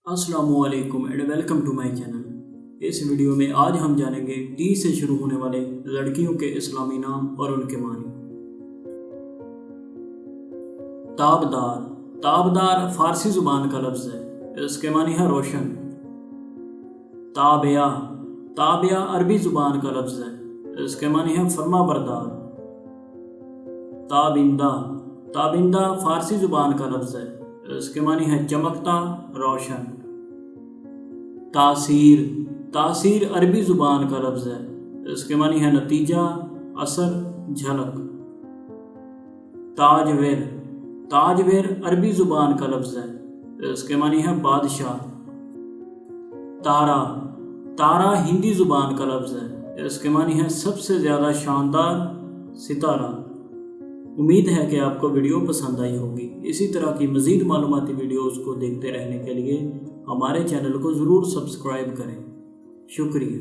अस्सलामुअलैकुम and welcome to my channel. इस video में आज हम जानेंगे टी से शुरू होने वाले लड़कियों के इस्लामी नाम और उनके मानी। ताबदार। ताबदार फारसी ज़ुबान का लफ्ज़ है, इसके मानी है रोशन। ताबिया। ताबिया अरबी ज़ुबान का लफ्ज़ है, इसके मानी है फर्मा बरदार। ताबिंदा। ताबिंदा फारसी ज़ुबान का लफ्ज़ है, इसके मानी है चमकता, रोशन। तासीर। तासीर अरबी ज़ुबान का लफ्ज़ है, इसके मानी है नतीजा, असर, झलक। ताजवेर। ताजवेर अरबी ज़ुबान का लफ्ज़ है, इसके मानी है बादशाह। तारा। तारा हिंदी ज़ुबान का लफ्ज़ है, इसके मानी है सबसे ज़्यादा शानदार, सितारा। उम्मीद है कि आपको वीडियो पसंद आई होगी। इसी तरह की मज़ीद मालूमाती वीडियोज़ को देखते रहने के लिए हमारे चैनल को ज़रूर सब्सक्राइब करें। शुक्रिया।